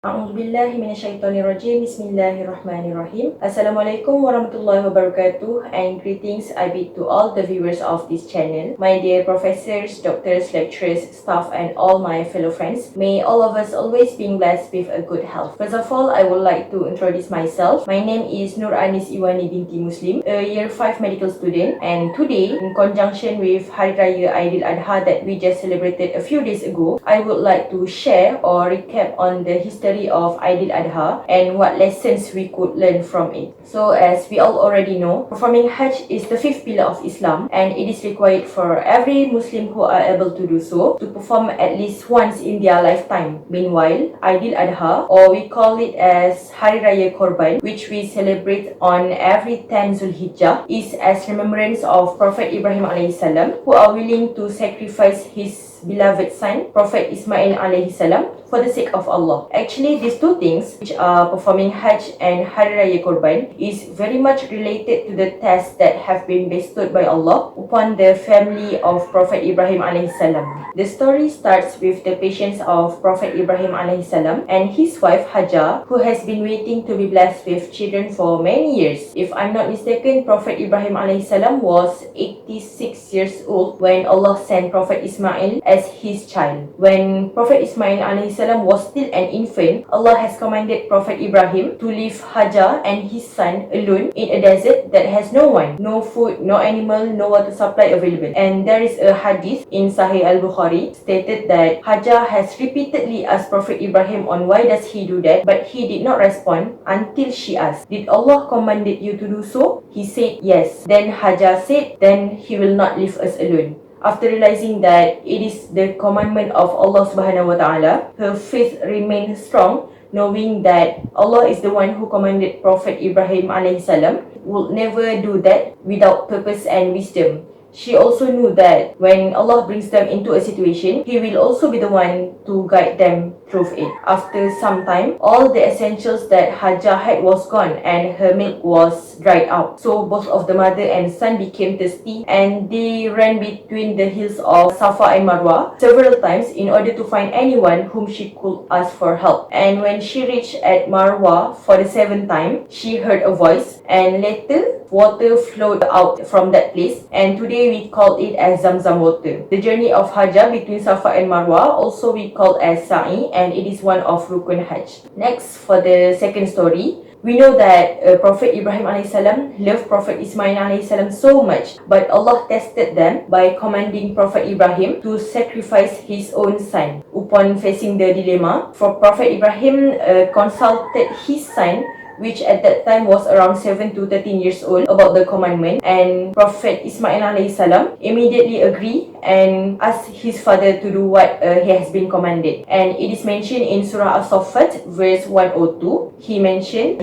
A'udzubillahi minasyaitonirrajim. Bismillahirrahmanirrahim. Assalamualaikum warahmatullahi wabarakatuh, and greetings I bid to all the viewers of this channel. My dear professors, doctors, lecturers, staff, and all my fellow friends. May all of us always be blessed with a good health. First of all, I would like to introduce myself. My name is Nur Anis Iwani binti Muslim, a year 5 medical student, and today, in conjunction with Hari Raya Aidiladha that we just celebrated a few days ago, I would like to share or recap on the history of Aidiladha and what lessons we could learn from it. So as we all already know, performing Hajj is the fifth pillar of Islam, and it is required for every Muslim who are able to do so to perform at least once in their lifetime. Meanwhile, Aidiladha, or we call it as Hari Raya Korban, which we celebrate on every 10 Zulhijjah, is as remembrance of Prophet Ibrahim alayhi salam, who are willing to sacrifice his beloved son, Prophet Ismail alayhi salam, for the sake of Allah. Actually, these two things, which are performing Hajj and Hari Raya Korban, is very much related to the tests that have been bestowed by Allah upon the family of Prophet Ibrahim alayhi salam. The story starts with the patience of Prophet Ibrahim alayhi salam and his wife Hajar, who has been waiting to be blessed with children for many years. If I'm not mistaken, Prophet Ibrahim alayhi salam was 86 years old when Allah sent Prophet Ismail as his child. When Prophet Ismail alayhi salam was still an infant, Allah has commanded Prophet Ibrahim to leave Hajar and his son alone in a desert that has no one, no food, no animal, no water supply available. And there is a hadith in Sahih al-Bukhari stated that Hajar has repeatedly asked Prophet Ibrahim on why does he do that, but he did not respond until she asked, "Did Allah commanded you to do so?" He said, "Yes." Then Hajar said, "Then he will not leave us alone." After realizing that it is the commandment of Allah subhanahu wa ta'ala, her faith remained strong, knowing that Allah is the one who commanded Prophet Ibrahim alayhi salam would never do that without purpose and wisdom. She also knew that when Allah brings them into a situation, He will also be the one to guide them through it. After some time, all the essentials that Hajar had was gone and her milk was dried out. So both of the mother and son became thirsty, and they ran between the hills of Safa and Marwa several times in order to find anyone whom she could ask for help. And when she reached at Marwa for the seventh time, she heard a voice, and later water flowed out from that place, and today we call it as Zamzam water. The journey of Hajar between Safa and Marwa also we call as Sa'i, and it is one of Rukun Hajj. Next, for the second story, we know that Prophet Ibrahim AS loved Prophet Ismail AS so much, but Allah tested them by commanding Prophet Ibrahim to sacrifice his own son. Upon facing the dilemma, for Prophet Ibrahim consulted his son, which at that time was around 7 to 13 years old, about the commandment, and Prophet Ismail alayhi salam immediately agreed and asked his father to do what he has been commanded. And it is mentioned in Surah As-Saffat verse 102. He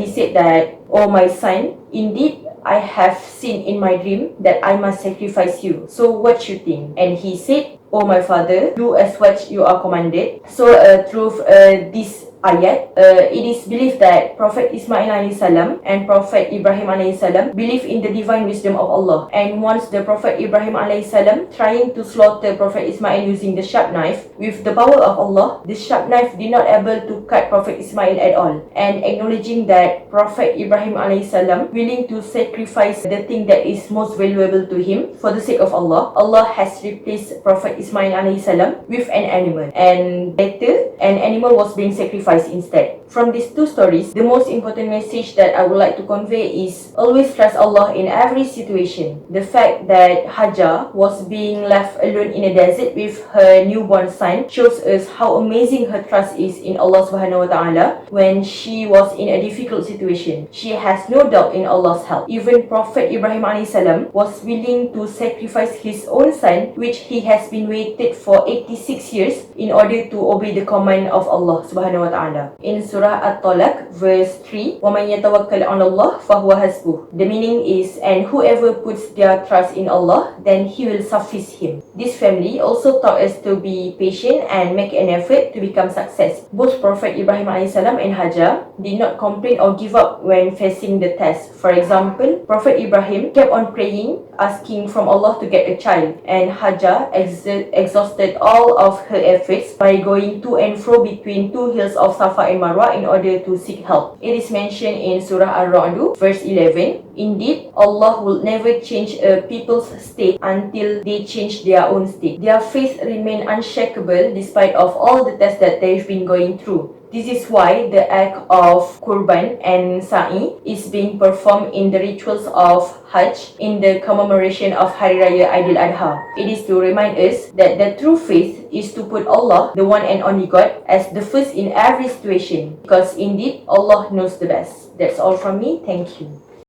said that, "Oh my son, indeed I have seen in my dream that I must sacrifice you. So what you think?" And he said, "Oh my father, do as what you are commanded." So through this ayat, it is believed that Prophet Ismail AS and Prophet Ibrahim AS believe in the divine wisdom of Allah. And once the Prophet Ibrahim AS trying to slaughter Prophet Ismail using the sharp knife, with the power of Allah, the sharp knife did not able to cut Prophet Ismail at all. And acknowledging that Prophet Ibrahim AS willing to sacrifice the thing that is most valuable to him for the sake of Allah, Allah has replaced Prophet Ismail AS with an animal, and later an animal was being sacrificed instead. From these two stories, the most important message that I would like to convey is always trust Allah in every situation. The fact that Hajar was being left alone in a desert with her newborn son shows us how amazing her trust is in Allah subhanahu wa ta'ala when she was in a difficult situation. She has no doubt in Allah's help. Even Prophet Ibrahim AS was willing to sacrifice his own son, which he has been waited for 86 years in order to obey the command of Allah subhanahu wa ta'ala. In Surah At-Talaq verse 3, وَمَنْ يَتَوَكَّلْ عَلَى اللَّهِ فَهُوَ حَسْبُهُ. The meaning is, and whoever puts their trust in Allah, then He will suffice him. This family also taught us to be patient and make an effort to become success. Both Prophet Ibrahim AS and Hajar did not complain or give up when facing the test. For example, Prophet Ibrahim kept on praying asking from Allah to get a child, and Hajjah exhausted all of her efforts by going to and fro between two hills of Safa and Marwa in order to seek help. It is mentioned in Surah Ar-Ra'd, verse 11. Indeed, Allah will never change a people's state until they change their own state. Their faith remain unshakable despite of all the tests that they've been going through. This is why the act of Qurban and Sa'i is being performed in the rituals of Hajj in the commemoration of Hari Raya Aidiladha. It is to remind us that the true faith is to put Allah, the one and only God, as the first in every situation, because indeed Allah knows the best. That's all from me. Thank you.